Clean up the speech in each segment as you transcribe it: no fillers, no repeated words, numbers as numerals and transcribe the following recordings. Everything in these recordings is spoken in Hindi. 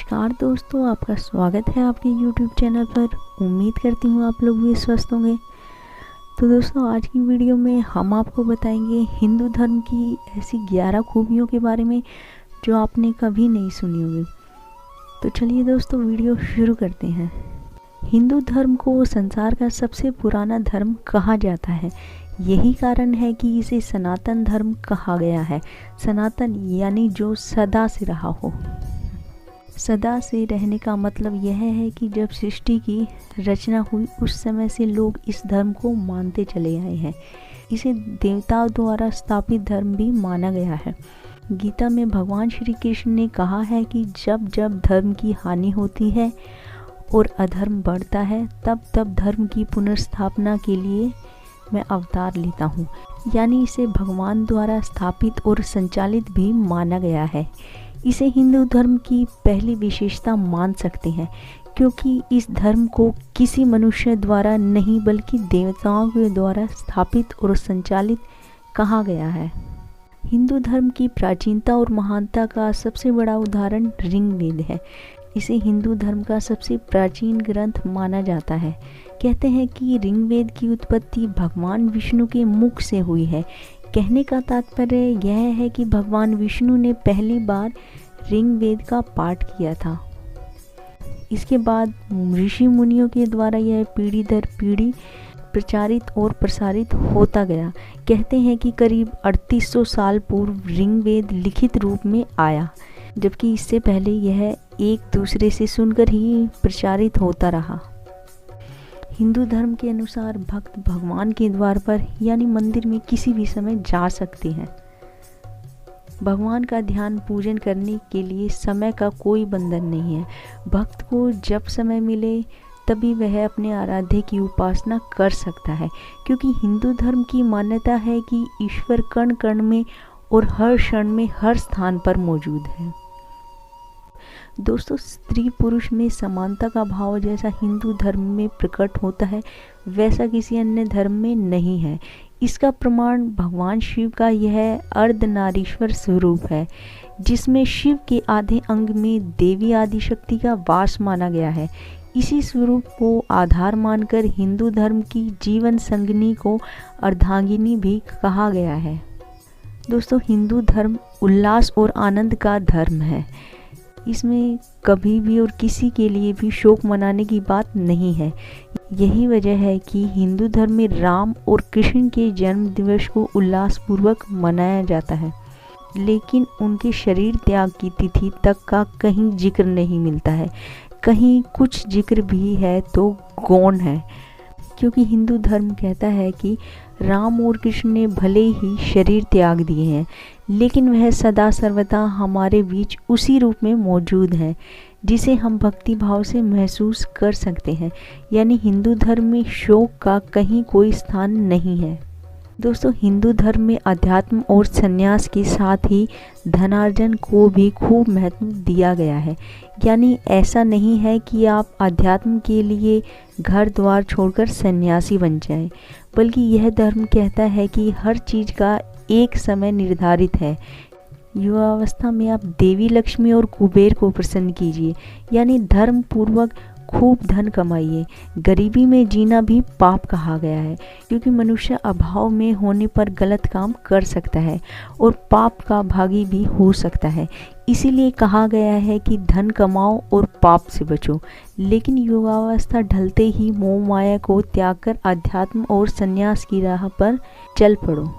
नमस्कार दोस्तों, आपका स्वागत है आपके YouTube चैनल पर। उम्मीद करती हूँ आप लोग भी स्वस्थ होंगे। तो दोस्तों, आज की वीडियो में हम आपको बताएंगे हिंदू धर्म की ऐसी 11 खूबियों के बारे में जो आपने कभी नहीं सुनी होगी। तो चलिए दोस्तों, वीडियो शुरू करते हैं। हिंदू धर्म को संसार का सबसे पुराना धर्म कहा जाता है। यही कारण है कि इसे सनातन धर्म कहा गया है। सनातन यानी जो सदा से रहा हो। सदा से रहने का मतलब यह है कि जब सृष्टि की रचना हुई उस समय से लोग इस धर्म को मानते चले आए हैं। इसे देवताओं द्वारा स्थापित धर्म भी माना गया है। गीता में भगवान श्री कृष्ण ने कहा है कि जब जब धर्म की हानि होती है और अधर्म बढ़ता है, तब तब धर्म की पुनर्स्थापना के लिए मैं अवतार लेता हूँ। यानी इसे भगवान द्वारा स्थापित और संचालित भी माना गया है। इसे हिंदू धर्म की पहली विशेषता मान सकते हैं, क्योंकि इस धर्म को किसी मनुष्य द्वारा नहीं बल्कि देवताओं के द्वारा स्थापित और संचालित कहा गया है। हिंदू धर्म की प्राचीनता और महानता का सबसे बड़ा उदाहरण ऋग्वेद है। इसे हिंदू धर्म का सबसे प्राचीन ग्रंथ माना जाता है। कहते हैं कि ऋग्वेद की उत्पत्ति भगवान विष्णु के मुख से हुई है। कहने का तात्पर्य यह है कि भगवान विष्णु ने पहली बार ऋग्वेद का पाठ किया था। इसके बाद ऋषि मुनियों के द्वारा यह पीढ़ी दर पीढ़ी प्रचारित और प्रसारित होता गया। कहते हैं कि करीब 3800 साल पूर्व ऋग्वेद लिखित रूप में आया, जबकि इससे पहले यह एक दूसरे से सुनकर ही प्रचारित होता रहा। हिंदू धर्म के अनुसार भक्त भगवान के द्वार पर यानी मंदिर में किसी भी समय जा सकते हैं। भगवान का ध्यान पूजन करने के लिए समय का कोई बंधन नहीं है। भक्त को जब समय मिले तभी वह अपने आराध्य की उपासना कर सकता है, क्योंकि हिंदू धर्म की मान्यता है कि ईश्वर कण कण में और हर क्षण में हर स्थान पर मौजूद है। दोस्तों, स्त्री पुरुष में समानता का भाव जैसा हिंदू धर्म में प्रकट होता है, वैसा किसी अन्य धर्म में नहीं है। इसका प्रमाण भगवान शिव का यह अर्धनारीश्वर स्वरूप है, जिसमें शिव के आधे अंग में देवी आदिशक्ति का वास माना गया है। इसी स्वरूप को आधार मानकर हिंदू धर्म की जीवन संगिनी को अर्धांगिनी भी कहा गया है। दोस्तों, हिंदू धर्म उल्लास और आनंद का धर्म है। इसमें कभी भी और किसी के लिए भी शोक मनाने की बात नहीं है। यही वजह है कि हिंदू धर्म में राम और कृष्ण के जन्म दिवस को उल्लासपूर्वक मनाया जाता है, लेकिन उनके शरीर त्याग की तिथि तक का कहीं जिक्र नहीं मिलता है। कहीं कुछ जिक्र भी है तो गौण है, क्योंकि हिंदू धर्म कहता है कि राम और कृष्ण ने भले ही शरीर त्याग दिए हैं, लेकिन वह सदा सर्वदा हमारे बीच उसी रूप में मौजूद हैं, जिसे हम भक्ति भाव से महसूस कर सकते हैं। यानी हिंदू धर्म में शोक का कहीं कोई स्थान नहीं है। दोस्तों, हिंदू धर्म में अध्यात्म और संन्यास के साथ ही धनार्जन को भी खूब महत्व दिया गया है। यानी ऐसा नहीं है कि आप अध्यात्म के लिए घर द्वार छोड़कर सन्यासी बन जाएं, बल्कि यह धर्म कहता है कि हर चीज़ का एक समय निर्धारित है। युवावस्था में आप देवी लक्ष्मी और कुबेर को प्रसन्न कीजिए, यानी धर्म पूर्वक खूब धन कमाइए। गरीबी में जीना भी पाप कहा गया है, क्योंकि मनुष्य अभाव में होने पर गलत काम कर सकता है और पाप का भागी भी हो सकता है। इसीलिए कहा गया है कि धन कमाओ और पाप से बचो, लेकिन युवावस्था ढलते ही मोह माया को त्याग कर अध्यात्म और संन्यास की राह पर चल पड़ो।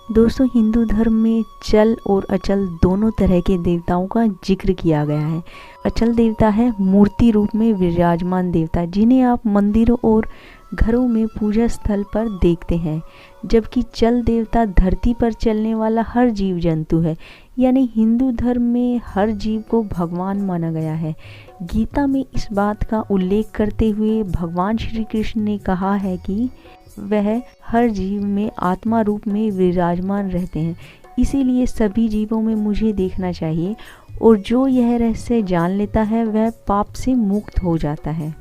दोस्तों, हिंदू धर्म में चल और अचल दोनों तरह के देवताओं का जिक्र किया गया है। अचल देवता है मूर्ति रूप में विराजमान देवता, जिन्हें आप मंदिरों और घरों में पूजा स्थल पर देखते हैं, जबकि चल देवता धरती पर चलने वाला हर जीव जंतु है। यानी हिंदू धर्म में हर जीव को भगवान माना गया है। गीता में इस बात का उल्लेख करते हुए भगवान श्री कृष्ण ने कहा है कि वह हर जीव में आत्मा रूप में विराजमान रहते हैं। इसीलिए सभी जीवों में मुझे देखना चाहिए, और जो यह रहस्य जान लेता है वह पाप से मुक्त हो जाता है।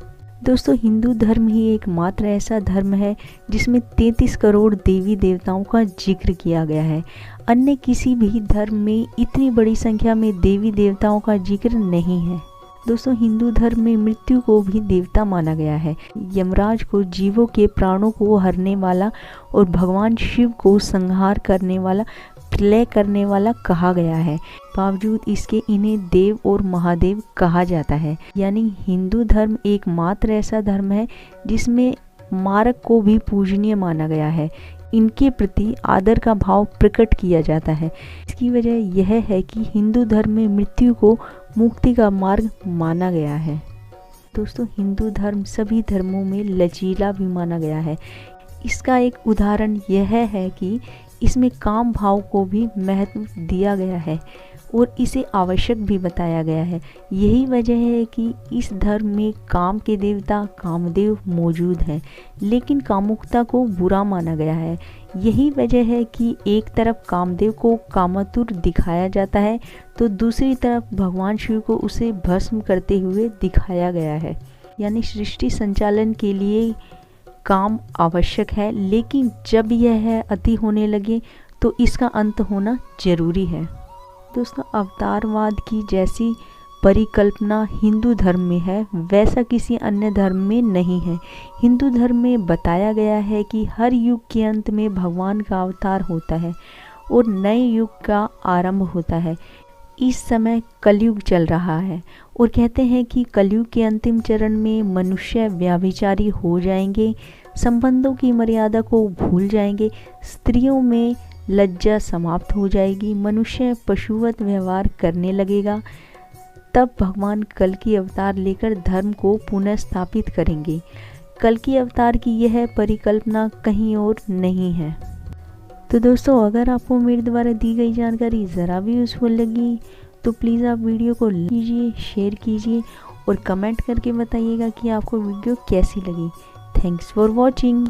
दोस्तों, हिंदू धर्म ही एकमात्र ऐसा धर्म है जिसमें 33 करोड़ देवी देवताओं का जिक्र किया गया है। अन्य किसी भी धर्म में इतनी बड़ी संख्या में देवी देवताओं का जिक्र नहीं है। दोस्तों, हिंदू धर्म में मृत्यु को भी देवता माना गया है। यमराज को जीवों के प्राणों को हरने वाला और भगवान शिव को संहार करने वाला, प्रलय करने वाला कहा गया है। बावजूद इसके इन्हें देव और महादेव कहा जाता है। यानी हिंदू धर्म एकमात्र ऐसा धर्म है जिसमें मारक को भी पूजनीय माना गया है। इनके प्रति आदर का भाव प्रकट किया जाता है। इसकी वजह यह है कि हिंदू धर्म में मृत्यु को मुक्ति का मार्ग माना गया है। दोस्तों, हिंदू धर्म सभी धर्मों में लचीला भी माना गया है। इसका एक उदाहरण यह है कि इसमें काम भाव को भी महत्व दिया गया है और इसे आवश्यक भी बताया गया है। यही वजह है कि इस धर्म में काम के देवता कामदेव मौजूद हैं, लेकिन कामुकता को बुरा माना गया है। यही वजह है कि एक तरफ कामदेव को कामातुर दिखाया जाता है तो दूसरी तरफ भगवान शिव को उसे भस्म करते हुए दिखाया गया है। यानी सृष्टि संचालन के लिए काम आवश्यक है, लेकिन जब यह अति होने लगे तो इसका अंत होना जरूरी है। दोस्तों, अवतारवाद की जैसी परिकल्पना हिंदू धर्म में है, वैसा किसी अन्य धर्म में नहीं है। हिंदू धर्म में बताया गया है कि हर युग के अंत में भगवान का अवतार होता है और नए युग का आरंभ होता है। इस समय कलयुग चल रहा है और कहते हैं कि कलयुग के अंतिम चरण में मनुष्य व्याभिचारी हो जाएंगे, संबंधों की मर्यादा को भूल जाएंगे, स्त्रियों में लज्जा समाप्त हो जाएगी, मनुष्य पशुवत व्यवहार करने लगेगा। तब भगवान कल की अवतार लेकर धर्म को पुनः स्थापित करेंगे। कल की अवतार की यह परिकल्पना कहीं और नहीं है। तो दोस्तों, अगर आपको मेरे द्वारा दी गई जानकारी ज़रा भी यूज़फुल लगी तो प्लीज़ आप वीडियो को लाइक कीजिए, शेयर कीजिए और कमेंट करके बताइएगा कि आपको वीडियो कैसी लगी। Thanks for watching.